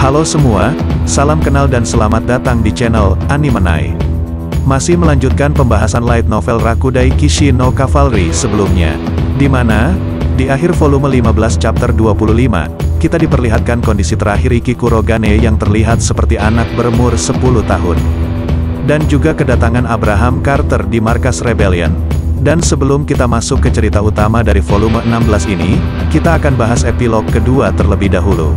Halo semua, salam kenal dan selamat datang di channel Animenai. Masih melanjutkan pembahasan light novel Rakudai Kishi no Cavalry sebelumnya, di mana, di akhir volume 15 chapter 25, kita diperlihatkan kondisi terakhir Ikki Kurogane yang terlihat seperti anak berumur 10 tahun. Dan juga kedatangan Abraham Carter di markas Rebellion. Dan sebelum kita masuk ke cerita utama dari volume 16 ini, kita akan bahas epilog kedua terlebih dahulu.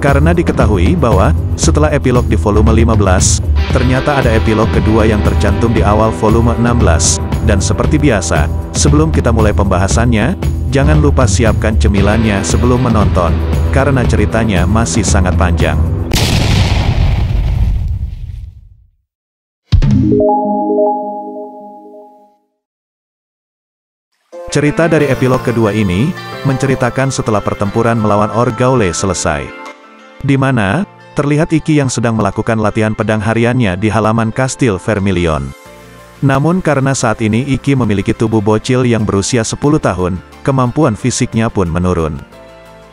Karena diketahui bahwa, setelah epilog di volume 15, ternyata ada epilog kedua yang tercantum di awal volume 16, dan seperti biasa, sebelum kita mulai pembahasannya, jangan lupa siapkan cemilannya sebelum menonton, karena ceritanya masih sangat panjang. Cerita dari epilog kedua ini, menceritakan setelah pertempuran melawan Orgaule selesai. Di mana, terlihat Ikki yang sedang melakukan latihan pedang hariannya di halaman Kastil Vermilion. Namun karena saat ini Ikki memiliki tubuh bocil yang berusia 10 tahun, kemampuan fisiknya pun menurun.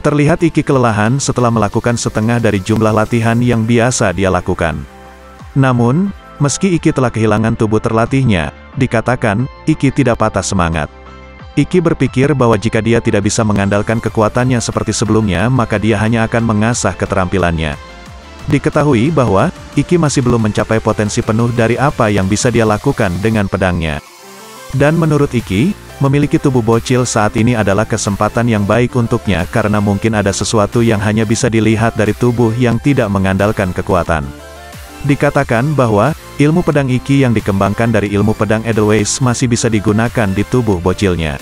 Terlihat Ikki kelelahan setelah melakukan setengah dari jumlah latihan yang biasa dia lakukan. Namun, meski Ikki telah kehilangan tubuh terlatihnya, dikatakan, Ikki tidak patah semangat. Ikki berpikir bahwa jika dia tidak bisa mengandalkan kekuatannya seperti sebelumnya, maka dia hanya akan mengasah keterampilannya. Diketahui bahwa, Ikki masih belum mencapai potensi penuh dari apa yang bisa dia lakukan dengan pedangnya. Dan menurut Ikki, memiliki tubuh bocil saat ini adalah kesempatan yang baik untuknya karena mungkin ada sesuatu yang hanya bisa dilihat dari tubuh yang tidak mengandalkan kekuatan. Dikatakan bahwa, ilmu pedang Ikki yang dikembangkan dari ilmu pedang Edelweiss masih bisa digunakan di tubuh bocilnya.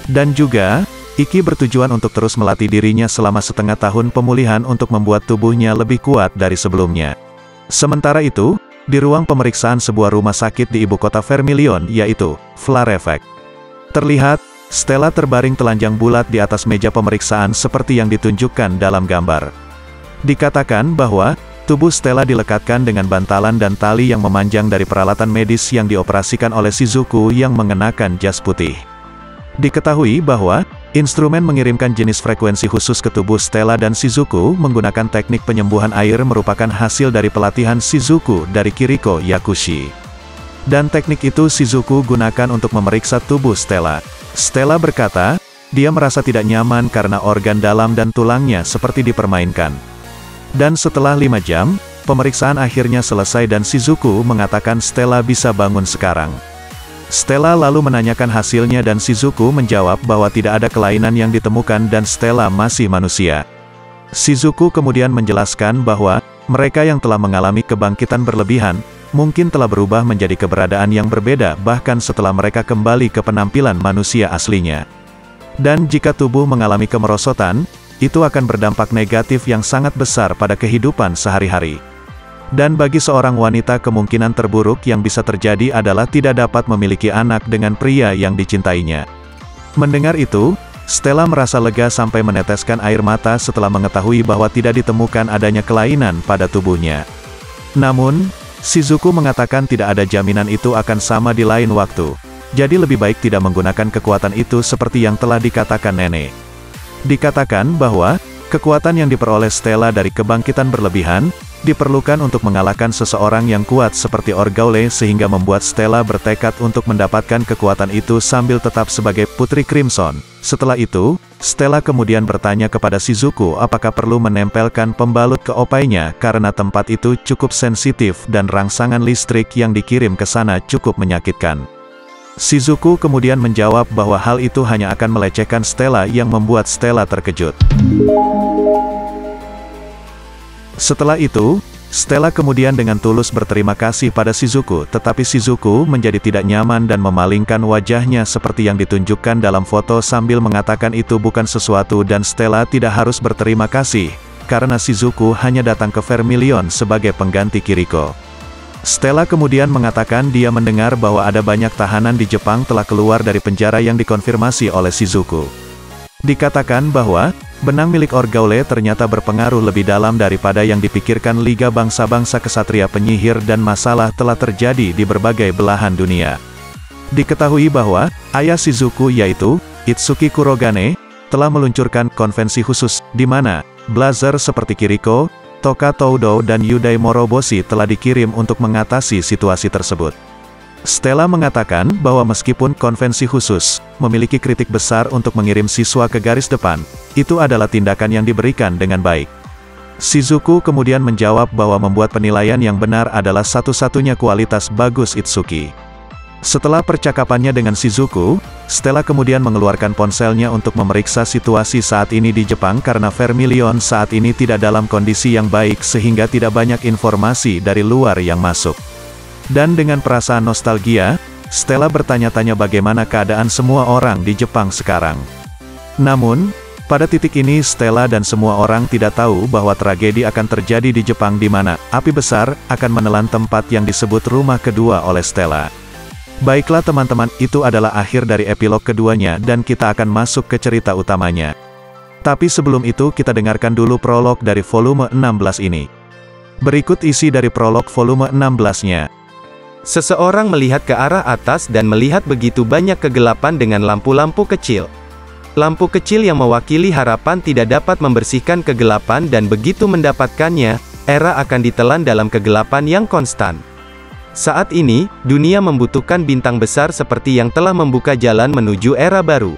Dan juga, Ikki bertujuan untuk terus melatih dirinya selama setengah tahun pemulihan untuk membuat tubuhnya lebih kuat dari sebelumnya. Sementara itu, di ruang pemeriksaan sebuah rumah sakit di ibu kota Vermilion yaitu, Flarefect. Terlihat, Stella terbaring telanjang bulat di atas meja pemeriksaan seperti yang ditunjukkan dalam gambar. Dikatakan bahwa, tubuh Stella dilekatkan dengan bantalan dan tali yang memanjang dari peralatan medis yang dioperasikan oleh Shizuku yang mengenakan jas putih. Diketahui bahwa, instrumen mengirimkan jenis frekuensi khusus ke tubuh Stella dan Shizuku menggunakan teknik penyembuhan air merupakan hasil dari pelatihan Shizuku dari Kiriko Yakushi. Dan teknik itu Shizuku gunakan untuk memeriksa tubuh Stella. Stella berkata, dia merasa tidak nyaman karena organ dalam dan tulangnya seperti dipermainkan. Dan setelah 5 jam, pemeriksaan akhirnya selesai dan Shizuku mengatakan Stella bisa bangun sekarang. Stella lalu menanyakan hasilnya dan Shizuku menjawab bahwa tidak ada kelainan yang ditemukan dan Stella masih manusia. Shizuku kemudian menjelaskan bahwa, mereka yang telah mengalami kebangkitan berlebihan, mungkin telah berubah menjadi keberadaan yang berbeda bahkan setelah mereka kembali ke penampilan manusia aslinya. Dan jika tubuh mengalami kemerosotan, itu akan berdampak negatif yang sangat besar pada kehidupan sehari-hari. Dan bagi seorang wanita kemungkinan terburuk yang bisa terjadi adalah tidak dapat memiliki anak dengan pria yang dicintainya. Mendengar itu, Stella merasa lega sampai meneteskan air mata setelah mengetahui bahwa tidak ditemukan adanya kelainan pada tubuhnya. Namun, Shizuku mengatakan tidak ada jaminan itu akan sama di lain waktu. Jadi lebih baik tidak menggunakan kekuatan itu seperti yang telah dikatakan nenek. Dikatakan bahwa, kekuatan yang diperoleh Stella dari kebangkitan berlebihan, diperlukan untuk mengalahkan seseorang yang kuat seperti Orgaule sehingga membuat Stella bertekad untuk mendapatkan kekuatan itu sambil tetap sebagai Putri Crimson. Setelah itu, Stella kemudian bertanya kepada Shizuku apakah perlu menempelkan pembalut ke opainya karena tempat itu cukup sensitif dan rangsangan listrik yang dikirim ke sana cukup menyakitkan. Shizuku kemudian menjawab bahwa hal itu hanya akan melecehkan Stella yang membuat Stella terkejut. Setelah itu, Stella kemudian dengan tulus berterima kasih pada Shizuku, tetapi Shizuku menjadi tidak nyaman dan memalingkan wajahnya seperti yang ditunjukkan dalam foto sambil mengatakan itu bukan sesuatu dan Stella tidak harus berterima kasih, karena Shizuku hanya datang ke Vermilion sebagai pengganti Kiriko. Stella kemudian mengatakan dia mendengar bahwa ada banyak tahanan di Jepang telah keluar dari penjara yang dikonfirmasi oleh Shizuku. Dikatakan bahwa, benang milik Orgaule ternyata berpengaruh lebih dalam daripada yang dipikirkan Liga Bangsa-Bangsa Kesatria Penyihir dan masalah telah terjadi di berbagai belahan dunia. Diketahui bahwa, ayah Shizuku yaitu, Itsuki Kurogane, telah meluncurkan konvensi khusus, di mana, Blazer seperti Kiriko, Toka Toudo dan Yudai Moroboshi telah dikirim untuk mengatasi situasi tersebut. Stella mengatakan bahwa meskipun konvensi khusus memiliki kritik besar untuk mengirim siswa ke garis depan, itu adalah tindakan yang diberikan dengan baik. Shizuku kemudian menjawab bahwa membuat penilaian yang benar adalah satu-satunya kualitas bagus Itsuki. Setelah percakapannya dengan Shizuku, Stella kemudian mengeluarkan ponselnya untuk memeriksa situasi saat ini di Jepang karena Vermilion saat ini tidak dalam kondisi yang baik sehingga tidak banyak informasi dari luar yang masuk. Dan dengan perasaan nostalgia, Stella bertanya-tanya bagaimana keadaan semua orang di Jepang sekarang. Namun, pada titik ini Stella dan semua orang tidak tahu bahwa tragedi akan terjadi di Jepang di mana api besar akan menelan tempat yang disebut rumah kedua oleh Stella. Baiklah teman-teman, itu adalah akhir dari epilog keduanya dan kita akan masuk ke cerita utamanya. Tapi sebelum itu kita dengarkan dulu prolog dari volume 16 ini. Berikut isi dari prolog volume 16-nya. Seseorang melihat ke arah atas dan melihat begitu banyak kegelapan dengan lampu-lampu kecil. Lampu kecil yang mewakili harapan tidak dapat membersihkan kegelapan dan begitu mendapatkannya, era akan ditelan dalam kegelapan yang konstan. Saat ini, dunia membutuhkan bintang besar seperti yang telah membuka jalan menuju era baru.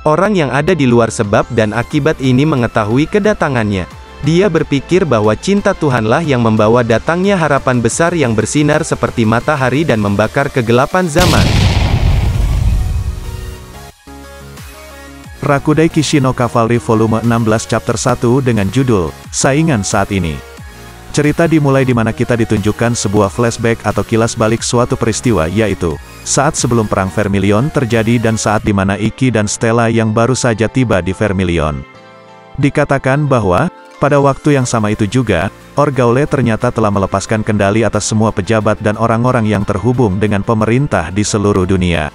Orang yang ada di luar sebab dan akibat ini mengetahui kedatangannya. Dia berpikir bahwa cinta Tuhanlah yang membawa datangnya harapan besar yang bersinar seperti matahari dan membakar kegelapan zaman. Rakudai Kishino Cavalry volume 16 chapter 1 dengan judul, Saingan Saat Ini. Cerita dimulai di mana kita ditunjukkan sebuah flashback atau kilas balik suatu peristiwa yaitu, saat sebelum perang Vermilion terjadi dan saat di mana Iki dan Stella yang baru saja tiba di Vermilion. Dikatakan bahwa, pada waktu yang sama itu juga, Orgaule ternyata telah melepaskan kendali atas semua pejabat dan orang-orang yang terhubung dengan pemerintah di seluruh dunia.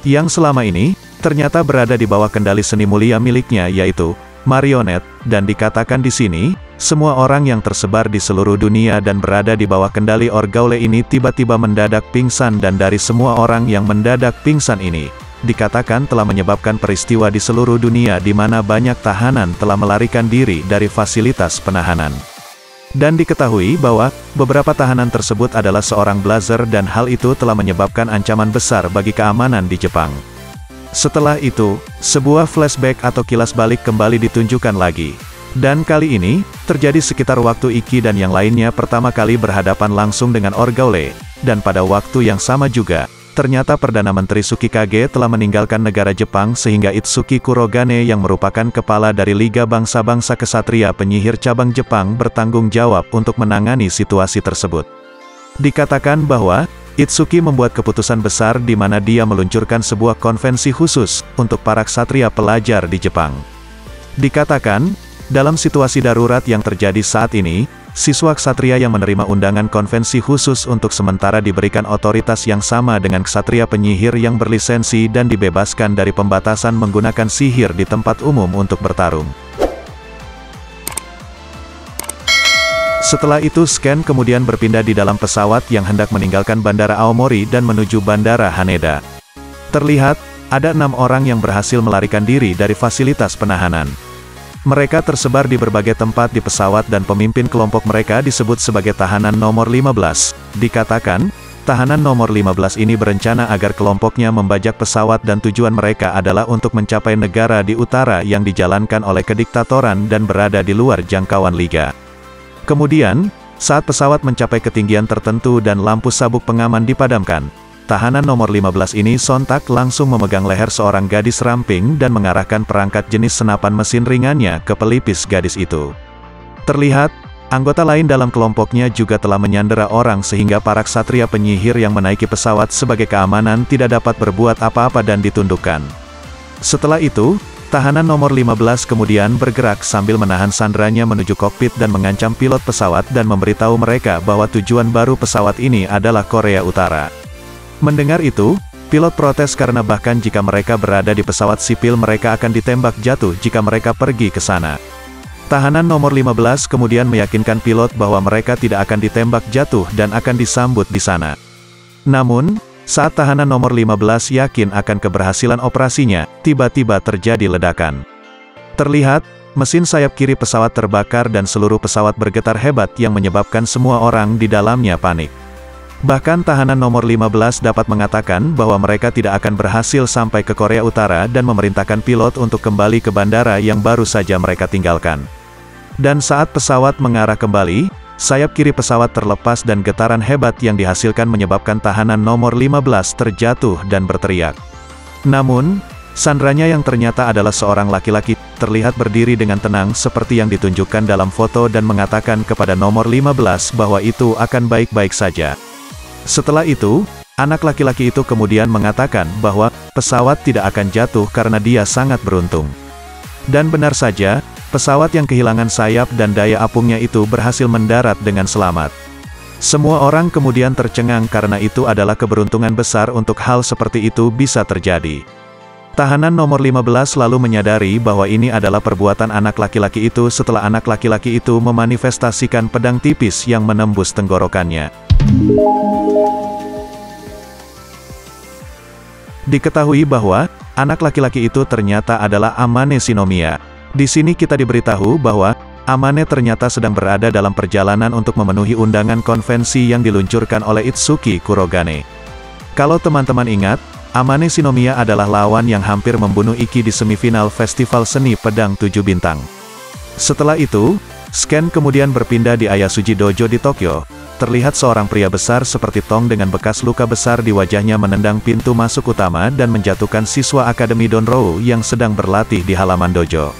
Yang selama ini, ternyata berada di bawah kendali seni mulia miliknya yaitu, marionet, dan dikatakan di sini, semua orang yang tersebar di seluruh dunia dan berada di bawah kendali Orgaule ini tiba-tiba mendadak pingsan dan dari semua orang yang mendadak pingsan ini, dikatakan telah menyebabkan peristiwa di seluruh dunia di mana banyak tahanan telah melarikan diri dari fasilitas penahanan. Dan diketahui bahwa, beberapa tahanan tersebut adalah seorang blazer dan hal itu telah menyebabkan ancaman besar bagi keamanan di Jepang. Setelah itu, sebuah flashback atau kilas balik kembali ditunjukkan lagi. Dan kali ini, terjadi sekitar waktu Iki dan yang lainnya pertama kali berhadapan langsung dengan Orgaule, dan pada waktu yang sama juga, ternyata Perdana Menteri Tsukikage telah meninggalkan negara Jepang sehingga Itsuki Kurogane yang merupakan kepala dari Liga Bangsa-Bangsa Kesatria Penyihir Cabang Jepang bertanggung jawab untuk menangani situasi tersebut. Dikatakan bahwa, Itsuki membuat keputusan besar di mana dia meluncurkan sebuah konvensi khusus untuk para ksatria pelajar di Jepang. Dikatakan, dalam situasi darurat yang terjadi saat ini, siswa ksatria yang menerima undangan konvensi khusus untuk sementara diberikan otoritas yang sama dengan ksatria penyihir yang berlisensi dan dibebaskan dari pembatasan menggunakan sihir di tempat umum untuk bertarung. Setelah itu Scan kemudian berpindah di dalam pesawat yang hendak meninggalkan Bandara Aomori dan menuju Bandara Haneda. Terlihat, ada 6 orang yang berhasil melarikan diri dari fasilitas penahanan. Mereka tersebar di berbagai tempat di pesawat dan pemimpin kelompok mereka disebut sebagai tahanan nomor 15. Dikatakan, tahanan nomor 15 ini berencana agar kelompoknya membajak pesawat dan tujuan mereka adalah untuk mencapai negara di utara yang dijalankan oleh kediktatoran dan berada di luar jangkauan Liga. Kemudian, saat pesawat mencapai ketinggian tertentu dan lampu sabuk pengaman dipadamkan, tahanan nomor 15 ini sontak langsung memegang leher seorang gadis ramping dan mengarahkan perangkat jenis senapan mesin ringannya ke pelipis gadis itu. Terlihat, anggota lain dalam kelompoknya juga telah menyandera orang sehingga para ksatria penyihir yang menaiki pesawat sebagai keamanan tidak dapat berbuat apa-apa dan ditundukkan. Setelah itu, tahanan nomor 15 kemudian bergerak sambil menahan sandranya menuju kokpit dan mengancam pilot pesawat dan memberitahu mereka bahwa tujuan baru pesawat ini adalah Korea Utara. Mendengar itu, pilot protes karena bahkan jika mereka berada di pesawat sipil mereka akan ditembak jatuh jika mereka pergi ke sana. Tahanan nomor 15 kemudian meyakinkan pilot bahwa mereka tidak akan ditembak jatuh dan akan disambut di sana. Namun, saat tahanan nomor 15 yakin akan keberhasilan operasinya, tiba-tiba terjadi ledakan. Terlihat, Mesin sayap kiri pesawat terbakar dan seluruh pesawat bergetar hebat yang menyebabkan semua orang di dalamnya panik. Bahkan tahanan nomor 15 dapat mengatakan bahwa mereka tidak akan berhasil sampai ke Korea Utara dan memerintahkan pilot untuk kembali ke bandara yang baru saja mereka tinggalkan. Dan saat pesawat mengarah kembali, sayap kiri pesawat terlepas dan getaran hebat yang dihasilkan menyebabkan tahanan nomor 15 terjatuh dan berteriak. Namun, sandranya yang ternyata adalah seorang laki-laki, terlihat berdiri dengan tenang seperti yang ditunjukkan dalam foto dan mengatakan kepada nomor 15 bahwa itu akan baik-baik saja. Setelah itu, anak laki-laki itu kemudian mengatakan bahwa pesawat tidak akan jatuh karena dia sangat beruntung. Dan benar saja, pesawat yang kehilangan sayap dan daya apungnya itu berhasil mendarat dengan selamat. Semua orang kemudian tercengang karena itu adalah keberuntungan besar untuk hal seperti itu bisa terjadi. Tahanan nomor 15 lalu menyadari bahwa ini adalah perbuatan anak laki-laki itu setelah anak laki-laki itu memanifestasikan pedang tipis yang menembus tenggorokannya. Diketahui bahwa anak laki-laki itu ternyata adalah Amane Shinomiya. Di sini kita diberitahu bahwa Amane ternyata sedang berada dalam perjalanan untuk memenuhi undangan konvensi yang diluncurkan oleh Itsuki Kurogane. Kalau teman-teman ingat, Amane Shinomiya adalah lawan yang hampir membunuh Iki di semifinal Festival Seni Pedang 7 Bintang. Setelah itu, Scan kemudian berpindah di Ayasuji Dojo di Tokyo. Terlihat seorang pria besar seperti Tong dengan bekas luka besar di wajahnya menendang pintu masuk utama dan menjatuhkan siswa Akademi Donrou yang sedang berlatih di halaman dojo.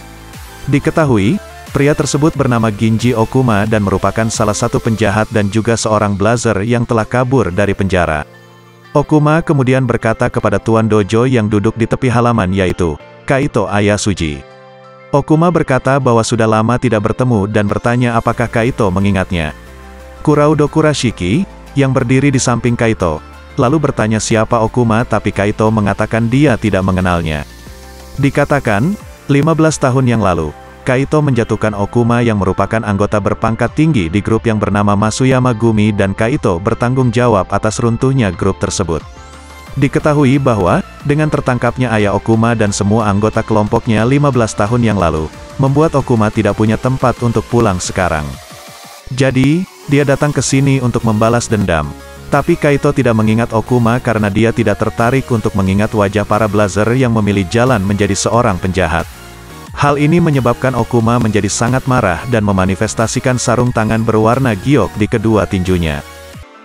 Diketahui, pria tersebut bernama Ginji Okuma dan merupakan salah satu penjahat dan juga seorang blazer yang telah kabur dari penjara. Okuma kemudian berkata kepada tuan dojo yang duduk di tepi halaman yaitu Kaito Ayasuji. Okuma berkata bahwa sudah lama tidak bertemu dan bertanya apakah Kaito mengingatnya. Kuraudo Kurashiki, yang berdiri di samping Kaito, lalu bertanya siapa Okuma tapi Kaito mengatakan dia tidak mengenalnya. Dikatakan, 15 tahun yang lalu, Kaito menjatuhkan Okuma yang merupakan anggota berpangkat tinggi di grup yang bernama Masuyama Gumi dan Kaito bertanggung jawab atas runtuhnya grup tersebut. Diketahui bahwa, dengan tertangkapnya ayah Okuma dan semua anggota kelompoknya 15 tahun yang lalu, membuat Okuma tidak punya tempat untuk pulang sekarang. Jadi, dia datang ke sini untuk membalas dendam. Tapi Kaito tidak mengingat Okuma karena dia tidak tertarik untuk mengingat wajah para blazer yang memilih jalan menjadi seorang penjahat. Hal ini menyebabkan Okuma menjadi sangat marah dan memanifestasikan sarung tangan berwarna giok di kedua tinjunya.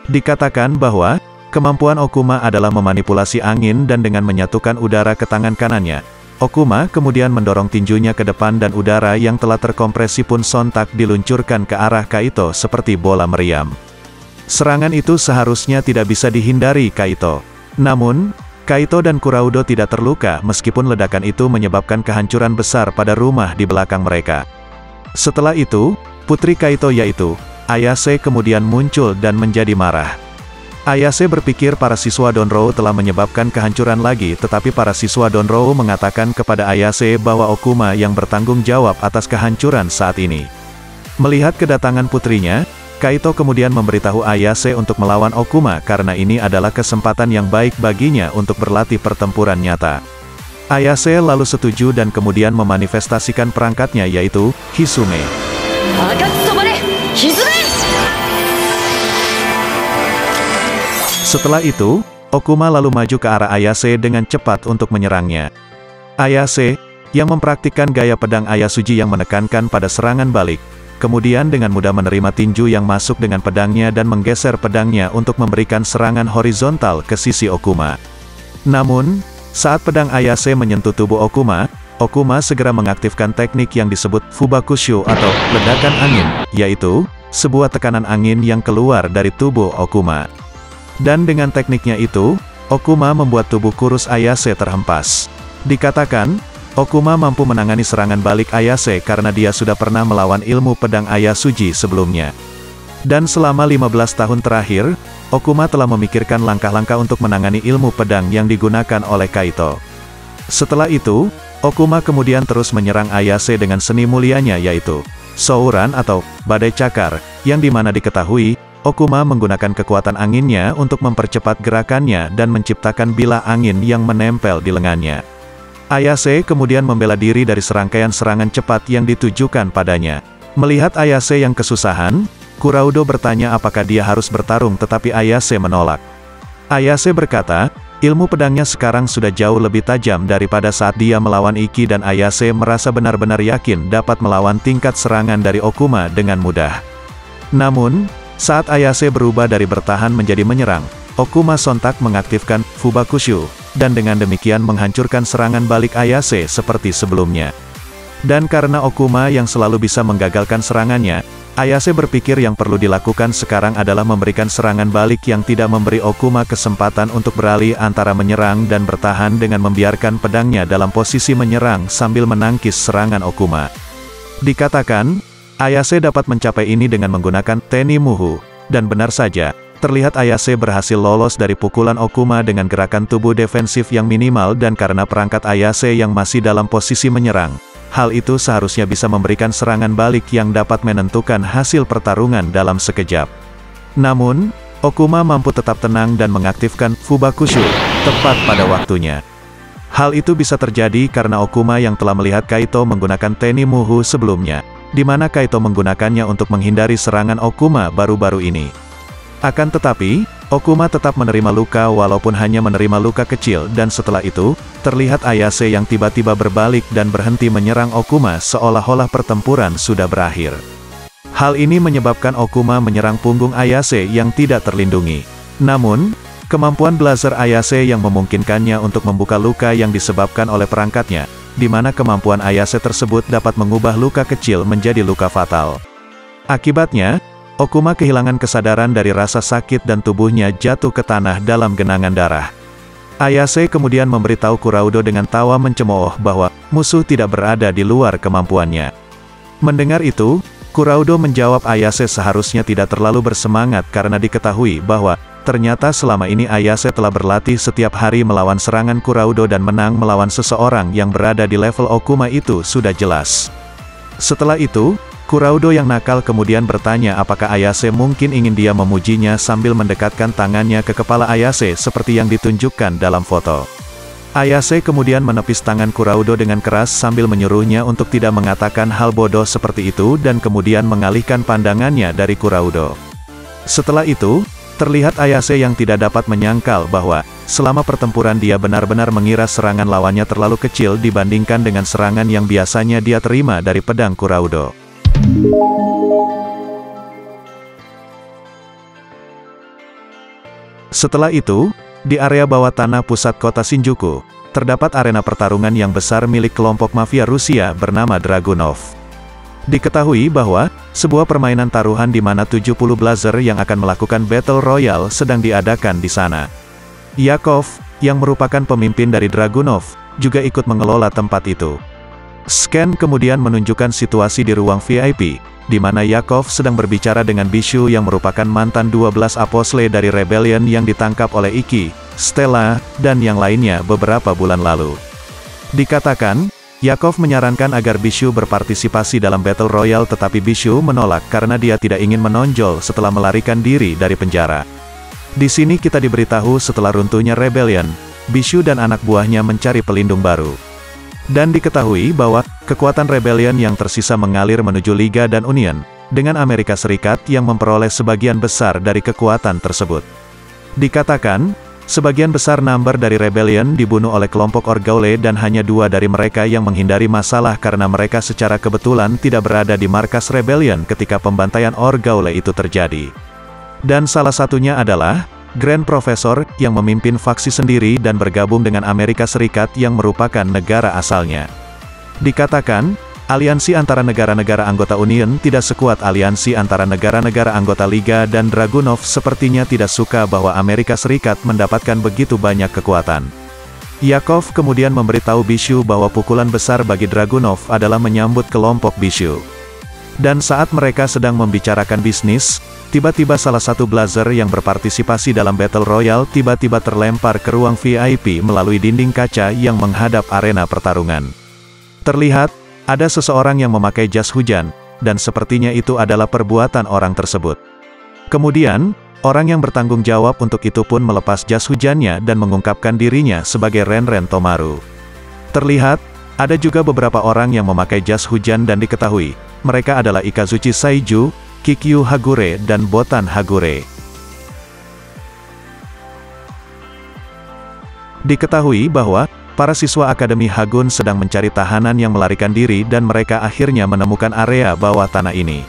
Dikatakan bahwa, kemampuan Okuma adalah memanipulasi angin dan dengan menyatukan udara ke tangan kanannya, Okuma kemudian mendorong tinjunya ke depan dan udara yang telah terkompresi pun sontak diluncurkan ke arah Kaito seperti bola meriam. Serangan itu seharusnya tidak bisa dihindari Kaito. Namun, Kaito dan Kuraudo tidak terluka meskipun ledakan itu menyebabkan kehancuran besar pada rumah di belakang mereka. Setelah itu, putri Kaito yaitu Ayase kemudian muncul dan menjadi marah. Ayase berpikir para siswa Donrou telah menyebabkan kehancuran lagi tetapi para siswa Donrou mengatakan kepada Ayase bahwa Okuma yang bertanggung jawab atas kehancuran saat ini. Melihat kedatangan putrinya, Kaito kemudian memberitahu Ayase untuk melawan Okuma karena ini adalah kesempatan yang baik baginya untuk berlatih pertempuran nyata. Ayase lalu setuju dan kemudian memanifestasikan perangkatnya yaitu Hisume. Setelah itu, Okuma lalu maju ke arah Ayase dengan cepat untuk menyerangnya. Ayase, yang mempraktikkan gaya pedang Ayasuji yang menekankan pada serangan balik, kemudian dengan mudah menerima tinju yang masuk dengan pedangnya dan menggeser pedangnya untuk memberikan serangan horizontal ke sisi Okuma. Namun, saat pedang Ayase menyentuh tubuh Okuma, Okuma segera mengaktifkan teknik yang disebut Fubakushu atau ledakan angin, yaitu sebuah tekanan angin yang keluar dari tubuh Okuma. Dan dengan tekniknya itu, Okuma membuat tubuh kurus Ayase terhempas. Dikatakan, Okuma mampu menangani serangan balik Ayase karena dia sudah pernah melawan ilmu pedang Ayasuji sebelumnya. Dan selama 15 tahun terakhir, Okuma telah memikirkan langkah-langkah untuk menangani ilmu pedang yang digunakan oleh Kaito. Setelah itu, Okuma kemudian terus menyerang Ayase dengan seni mulianya yaitu Souran atau badai cakar, yang dimana diketahui, Okuma menggunakan kekuatan anginnya untuk mempercepat gerakannya dan menciptakan bilah angin yang menempel di lengannya. Ayase kemudian membela diri dari serangkaian serangan cepat yang ditujukan padanya. Melihat Ayase yang kesusahan, Kuraudo bertanya apakah dia harus bertarung, tetapi Ayase menolak. Ayase berkata, ilmu pedangnya sekarang sudah jauh lebih tajam daripada saat dia melawan Ikki, dan Ayase merasa benar-benar yakin dapat melawan tingkat serangan dari Okuma dengan mudah. Namun, saat Ayase berubah dari bertahan menjadi menyerang, Okuma sontak mengaktifkan Fubakushu, dan dengan demikian menghancurkan serangan balik Ayase seperti sebelumnya. Dan karena Okuma yang selalu bisa menggagalkan serangannya, Ayase berpikir yang perlu dilakukan sekarang adalah memberikan serangan balik yang tidak memberi Okuma kesempatan untuk beralih antara menyerang dan bertahan dengan membiarkan pedangnya dalam posisi menyerang sambil menangkis serangan Okuma. Dikatakan, Ayase dapat mencapai ini dengan menggunakan Teni Muhu, dan benar saja, terlihat Ayase berhasil lolos dari pukulan Okuma dengan gerakan tubuh defensif yang minimal, dan karena perangkat Ayase yang masih dalam posisi menyerang, hal itu seharusnya bisa memberikan serangan balik yang dapat menentukan hasil pertarungan dalam sekejap. Namun, Okuma mampu tetap tenang dan mengaktifkan Fubakushu tepat pada waktunya. Hal itu bisa terjadi karena Okuma yang telah melihat Kaito menggunakan Teni Muhu sebelumnya, di mana Kaito menggunakannya untuk menghindari serangan Okuma baru-baru ini. Akan tetapi, Okuma tetap menerima luka walaupun hanya menerima luka kecil, dan setelah itu, terlihat Ayase yang tiba-tiba berbalik dan berhenti menyerang Okuma seolah-olah pertempuran sudah berakhir. Hal ini menyebabkan Okuma menyerang punggung Ayase yang tidak terlindungi. Namun, kemampuan blazer Ayase yang memungkinkannya untuk membuka luka yang disebabkan oleh perangkatnya, di mana kemampuan Ayase tersebut dapat mengubah luka kecil menjadi luka fatal. Akibatnya, Okuma kehilangan kesadaran dari rasa sakit dan tubuhnya jatuh ke tanah dalam genangan darah. Ayase kemudian memberitahu Kuraudo dengan tawa mencemooh bahwa musuh tidak berada di luar kemampuannya. Mendengar itu, Kuraudo menjawab Ayase seharusnya tidak terlalu bersemangat karena diketahui bahwa ternyata selama ini Ayase telah berlatih setiap hari melawan serangan Kuraudo, dan menang melawan seseorang yang berada di level Okuma itu sudah jelas. Setelah itu, Kuraudo yang nakal kemudian bertanya apakah Ayase mungkin ingin dia memujinya sambil mendekatkan tangannya ke kepala Ayase seperti yang ditunjukkan dalam foto. Ayase kemudian menepis tangan Kuraudo dengan keras sambil menyuruhnya untuk tidak mengatakan hal bodoh seperti itu, dan kemudian mengalihkan pandangannya dari Kuraudo. Setelah itu, terlihat Ayase yang tidak dapat menyangkal bahwa selama pertempuran dia benar-benar mengira serangan lawannya terlalu kecil dibandingkan dengan serangan yang biasanya dia terima dari pedang Kuraudo. Setelah itu, di area bawah tanah pusat kota Shinjuku, terdapat arena pertarungan yang besar milik kelompok mafia Rusia bernama Dragunov. Diketahui bahwa sebuah permainan taruhan di mana 70 blazer yang akan melakukan Battle Royale sedang diadakan di sana. Yakov, yang merupakan pemimpin dari Dragunov, juga ikut mengelola tempat itu. Scan kemudian menunjukkan situasi di ruang VIP, di mana Yakov sedang berbicara dengan Bishu yang merupakan mantan 12 apostle dari Rebellion yang ditangkap oleh Ikki, Stella, dan yang lainnya beberapa bulan lalu. Dikatakan, Yakov menyarankan agar Bishu berpartisipasi dalam Battle Royale, tetapi Bishu menolak karena dia tidak ingin menonjol setelah melarikan diri dari penjara. Di sini kita diberitahu setelah runtuhnya Rebellion, Bishu dan anak buahnya mencari pelindung baru. Dan diketahui bahwa kekuatan Rebellion yang tersisa mengalir menuju Liga dan Union, dengan Amerika Serikat yang memperoleh sebagian besar dari kekuatan tersebut. Dikatakan, sebagian besar number dari Rebellion dibunuh oleh kelompok Orgaule, dan hanya 2 dari mereka yang menghindari masalah karena mereka secara kebetulan tidak berada di markas Rebellion ketika pembantaian Orgaule itu terjadi. Dan salah satunya adalah Grand Professor, yang memimpin faksi sendiri dan bergabung dengan Amerika Serikat yang merupakan negara asalnya. Dikatakan, aliansi antara negara-negara anggota Union tidak sekuat aliansi antara negara-negara anggota Liga, dan Dragunov sepertinya tidak suka bahwa Amerika Serikat mendapatkan begitu banyak kekuatan. Yakov kemudian memberitahu Bishu bahwa pukulan besar bagi Dragunov adalah menyambut kelompok Bishu. Dan saat mereka sedang membicarakan bisnis, tiba-tiba salah satu blazer yang berpartisipasi dalam Battle Royale tiba-tiba terlempar ke ruang VIP melalui dinding kaca yang menghadap arena pertarungan. Terlihat, ada seseorang yang memakai jas hujan, dan sepertinya itu adalah perbuatan orang tersebut. Kemudian, orang yang bertanggung jawab untuk itu pun melepas jas hujannya dan mengungkapkan dirinya sebagai Renren Tomaru. Terlihat, ada juga beberapa orang yang memakai jas hujan dan diketahui, mereka adalah Ikazuchi Saiju, Kikyu Hagure dan Botan Hagure. Diketahui bahwa, para siswa Akademi Hagun sedang mencari tahanan yang melarikan diri dan mereka akhirnya menemukan area bawah tanah ini.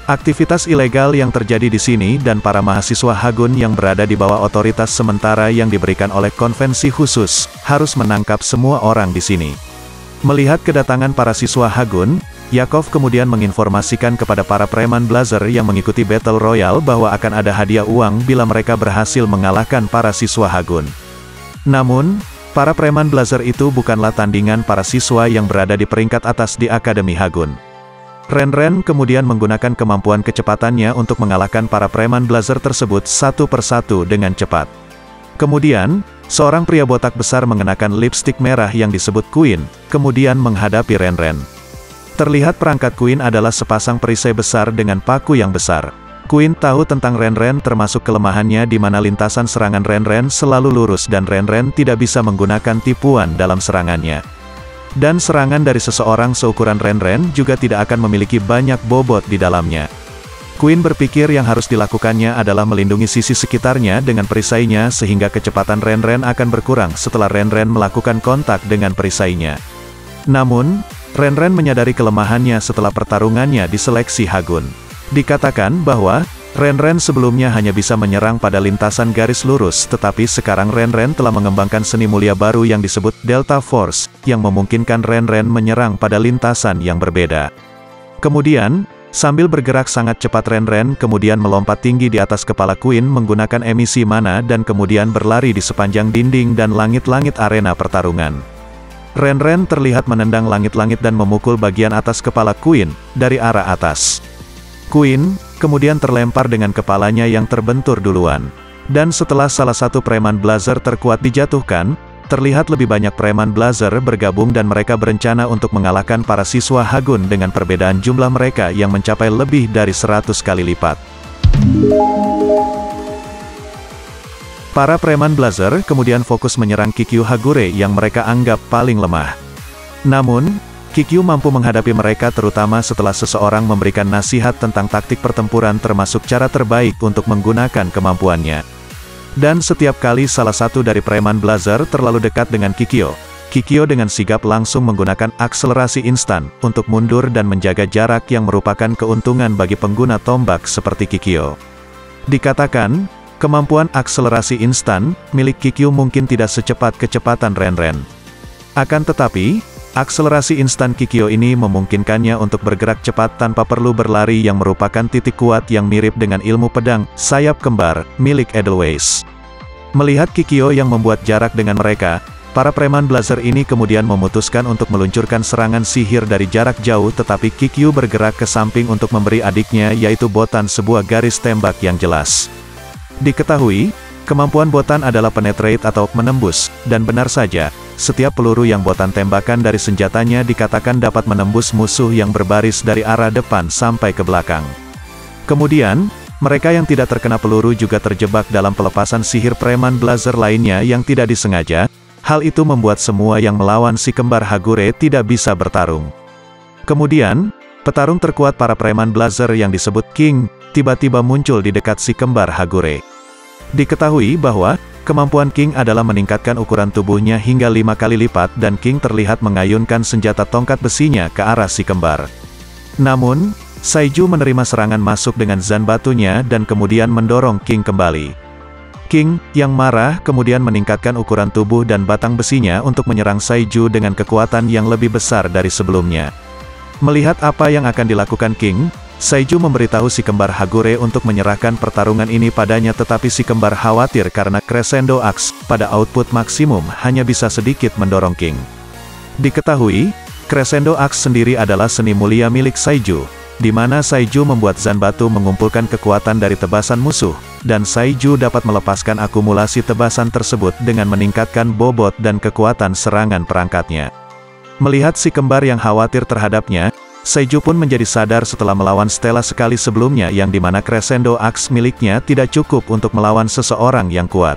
Aktivitas ilegal yang terjadi di sini dan para mahasiswa Hagun yang berada di bawah otoritas sementara yang diberikan oleh konvensi khusus, harus menangkap semua orang di sini. Melihat kedatangan para siswa Hagun, Yakov kemudian menginformasikan kepada para preman Blazer yang mengikuti Battle Royale bahwa akan ada hadiah uang bila mereka berhasil mengalahkan para siswa Hagun. Namun, para preman Blazer itu bukanlah tandingan para siswa yang berada di peringkat atas di Akademi Hagun. Ren kemudian menggunakan kemampuan kecepatannya untuk mengalahkan para preman Blazer tersebut satu persatu dengan cepat. Kemudian, seorang pria botak besar mengenakan lipstik merah yang disebut Queen, kemudian menghadapi Ren. Terlihat perangkat Queen adalah sepasang perisai besar dengan paku yang besar. Queen tahu tentang Ren termasuk kelemahannya di mana lintasan serangan Ren selalu lurus dan Ren tidak bisa menggunakan tipuan dalam serangannya. Dan serangan dari seseorang seukuran Ren juga tidak akan memiliki banyak bobot di dalamnya. Queen berpikir yang harus dilakukannya adalah melindungi sisi sekitarnya dengan perisainya sehingga kecepatan Ren akan berkurang setelah Ren melakukan kontak dengan perisainya. Namun, Ren menyadari kelemahannya setelah pertarungannya di seleksi Hagun. Dikatakan bahwa, Ren sebelumnya hanya bisa menyerang pada lintasan garis lurus tetapi sekarang Ren telah mengembangkan seni mulia baru yang disebut Delta Force, yang memungkinkan Ren menyerang pada lintasan yang berbeda. Kemudian, sambil bergerak sangat cepat Ren kemudian melompat tinggi di atas kepala Queen menggunakan emisi mana dan kemudian berlari di sepanjang dinding dan langit-langit arena pertarungan. Ren terlihat menendang langit-langit dan memukul bagian atas kepala Queen, dari arah atas. Queen kemudian terlempar dengan kepalanya yang terbentur duluan. Dan setelah salah satu preman Blazer terkuat dijatuhkan, terlihat lebih banyak preman Blazer bergabung dan mereka berencana untuk mengalahkan para siswa Hagun dengan perbedaan jumlah mereka yang mencapai lebih dari 100 kali lipat. Para preman Blazer kemudian fokus menyerang Kikyu Hagure yang mereka anggap paling lemah. Namun, Kikyu mampu menghadapi mereka terutama setelah seseorang memberikan nasihat tentang taktik pertempuran termasuk cara terbaik untuk menggunakan kemampuannya. Dan setiap kali salah satu dari preman Blazer terlalu dekat dengan Kikyo dengan sigap langsung menggunakan akselerasi instan untuk mundur dan menjaga jarak yang merupakan keuntungan bagi pengguna tombak seperti Kikyo. Dikatakan, kemampuan akselerasi instan milik Kikyo mungkin tidak secepat kecepatan Ren. Akan tetapi, akselerasi instan Kikyo ini memungkinkannya untuk bergerak cepat tanpa perlu berlari yang merupakan titik kuat yang mirip dengan ilmu pedang, sayap kembar, milik Edelweiss. Melihat Kikyo yang membuat jarak dengan mereka, para preman Blazer ini kemudian memutuskan untuk meluncurkan serangan sihir dari jarak jauh tetapi Kikyo bergerak ke samping untuk memberi adiknya yaitu Botan sebuah garis tembak yang jelas. Diketahui, kemampuan Botan adalah penetrate atau menembus, dan benar saja, setiap peluru yang Botan tembakan dari senjatanya dikatakan dapat menembus musuh yang berbaris dari arah depan sampai ke belakang. Kemudian, mereka yang tidak terkena peluru juga terjebak dalam pelepasan sihir preman Blazer lainnya yang tidak disengaja, hal itu membuat semua yang melawan si kembar Hagure tidak bisa bertarung. Kemudian, petarung terkuat para preman Blazer yang disebut King, tiba-tiba muncul di dekat si kembar Hagure. Diketahui bahwa, kemampuan King adalah meningkatkan ukuran tubuhnya hingga 5 kali lipat dan King terlihat mengayunkan senjata tongkat besinya ke arah si kembar. Namun, Saiju menerima serangan masuk dengan zanbatunya dan kemudian mendorong King kembali. King, yang marah, kemudian meningkatkan ukuran tubuh dan batang besinya untuk menyerang Saiju dengan kekuatan yang lebih besar dari sebelumnya. Melihat apa yang akan dilakukan King, Saiju memberitahu si kembar Hagure untuk menyerahkan pertarungan ini padanya tetapi si kembar khawatir karena Crescendo Axe, pada output maksimum, hanya bisa sedikit mendorong King. Diketahui, Crescendo Axe sendiri adalah seni mulia milik Saiju, di mana Saiju membuat zanbatu mengumpulkan kekuatan dari tebasan musuh, dan Saiju dapat melepaskan akumulasi tebasan tersebut dengan meningkatkan bobot dan kekuatan serangan perangkatnya. Melihat si kembar yang khawatir terhadapnya, Saiju pun menjadi sadar setelah melawan Stella sekali sebelumnya yang dimana Crescendo Axe miliknya tidak cukup untuk melawan seseorang yang kuat.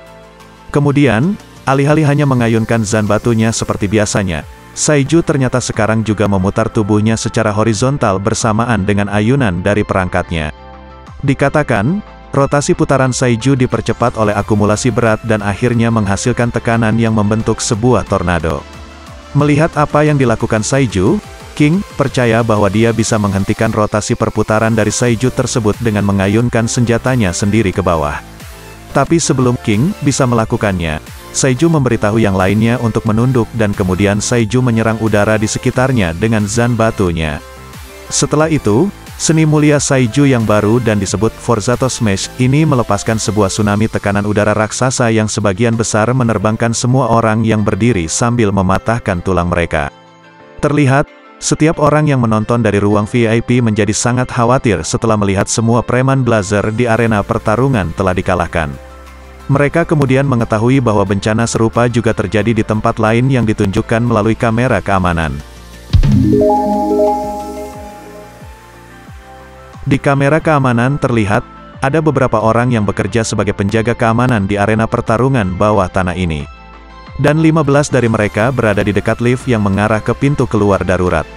Kemudian, alih-alih hanya mengayunkan zanbatunya seperti biasanya, Saiju ternyata sekarang juga memutar tubuhnya secara horizontal bersamaan dengan ayunan dari perangkatnya. Dikatakan, rotasi putaran Saiju dipercepat oleh akumulasi berat dan akhirnya menghasilkan tekanan yang membentuk sebuah tornado. Melihat apa yang dilakukan Saiju, King percaya bahwa dia bisa menghentikan rotasi perputaran dari Saiju tersebut dengan mengayunkan senjatanya sendiri ke bawah. Tapi sebelum King bisa melakukannya, Saiju memberitahu yang lainnya untuk menunduk dan kemudian Saiju menyerang udara di sekitarnya dengan zanbatunya. Setelah itu, seni mulia Saiju yang baru dan disebut Forzato Smash ini melepaskan sebuah tsunami tekanan udara raksasa yang sebagian besar menerbangkan semua orang yang berdiri sambil mematahkan tulang mereka. Terlihat, setiap orang yang menonton dari ruang VIP menjadi sangat khawatir setelah melihat semua preman Blazer di arena pertarungan telah dikalahkan. Mereka kemudian mengetahui bahwa bencana serupa juga terjadi di tempat lain yang ditunjukkan melalui kamera keamanan. Di kamera keamanan terlihat, ada beberapa orang yang bekerja sebagai penjaga keamanan di arena pertarungan bawah tanah ini. Dan 15 dari mereka berada di dekat lift yang mengarah ke pintu keluar darurat.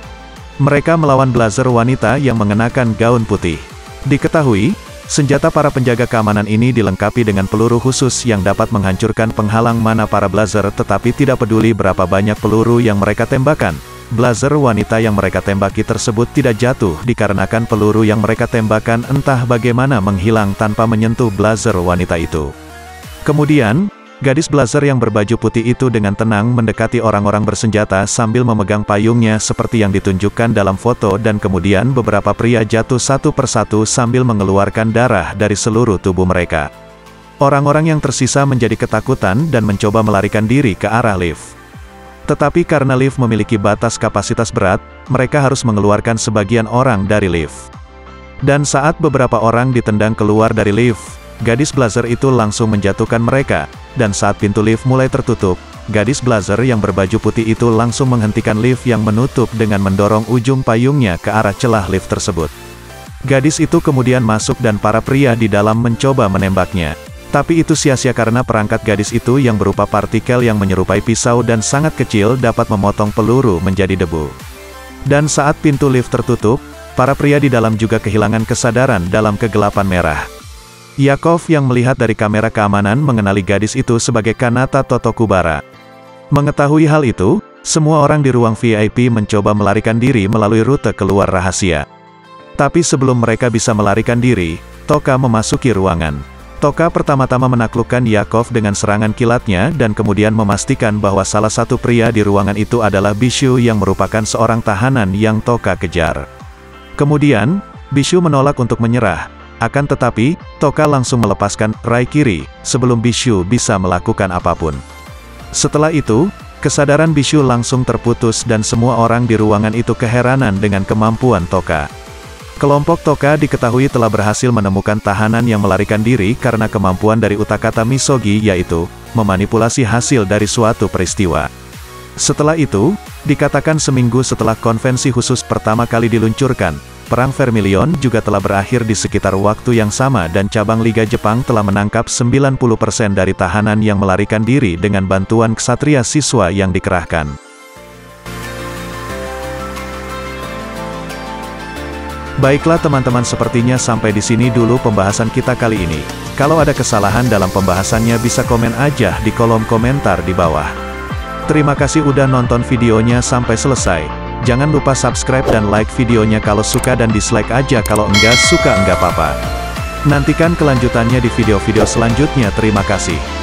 Mereka melawan Blazer wanita yang mengenakan gaun putih. Diketahui, senjata para penjaga keamanan ini dilengkapi dengan peluru khusus yang dapat menghancurkan penghalang mana para Blazer, tetapi tidak peduli berapa banyak peluru yang mereka tembakan. Blazer wanita yang mereka tembaki tersebut tidak jatuh dikarenakan peluru yang mereka tembakan entah bagaimana menghilang tanpa menyentuh Blazer wanita itu. Kemudian, gadis Blazer yang berbaju putih itu dengan tenang mendekati orang-orang bersenjata sambil memegang payungnya seperti yang ditunjukkan dalam foto dan kemudian beberapa pria jatuh satu persatu sambil mengeluarkan darah dari seluruh tubuh mereka. Orang-orang yang tersisa menjadi ketakutan dan mencoba melarikan diri ke arah lift. Tetapi karena lift memiliki batas kapasitas berat, mereka harus mengeluarkan sebagian orang dari lift. Dan saat beberapa orang ditendang keluar dari lift, gadis Blazer itu langsung menjatuhkan mereka, dan saat pintu lift mulai tertutup, gadis Blazer yang berbaju putih itu langsung menghentikan lift yang menutup dengan mendorong ujung payungnya ke arah celah lift tersebut. Gadis itu kemudian masuk dan para pria di dalam mencoba menembaknya. Tapi itu sia-sia karena perangkat gadis itu yang berupa partikel yang menyerupai pisau dan sangat kecil dapat memotong peluru menjadi debu. Dan saat pintu lift tertutup, para pria di dalam juga kehilangan kesadaran dalam kegelapan merah. Yakov yang melihat dari kamera keamanan mengenali gadis itu sebagai Kanata Totokubara. Mengetahui hal itu, semua orang di ruang VIP mencoba melarikan diri melalui rute keluar rahasia. Tapi sebelum mereka bisa melarikan diri, Toka memasuki ruangan. Toka pertama-tama menaklukkan Yakov dengan serangan kilatnya dan kemudian memastikan bahwa salah satu pria di ruangan itu adalah Bishu yang merupakan seorang tahanan yang Toka kejar. Kemudian, Bishu menolak untuk menyerah. Akan tetapi, Toka langsung melepaskan Raikiri sebelum Bishu bisa melakukan apapun. Setelah itu, kesadaran Bishu langsung terputus dan semua orang di ruangan itu keheranan dengan kemampuan Toka. Kelompok Toka diketahui telah berhasil menemukan tahanan yang melarikan diri karena kemampuan dari Utakata Misogi yaitu, memanipulasi hasil dari suatu peristiwa. Setelah itu, dikatakan seminggu setelah konvensi khusus pertama kali diluncurkan, Perang Vermilion juga telah berakhir di sekitar waktu yang sama dan cabang Liga Jepang telah menangkap 90% dari tahanan yang melarikan diri dengan bantuan ksatria siswa yang dikerahkan. Baiklah teman-teman, sepertinya sampai di sini dulu pembahasan kita kali ini. Kalau ada kesalahan dalam pembahasannya bisa komen aja di kolom komentar di bawah. Terima kasih udah nonton videonya sampai selesai. Jangan lupa subscribe dan like videonya kalau suka dan dislike aja kalau enggak suka enggak apa-apa. Nantikan kelanjutannya di video-video selanjutnya. Terima kasih.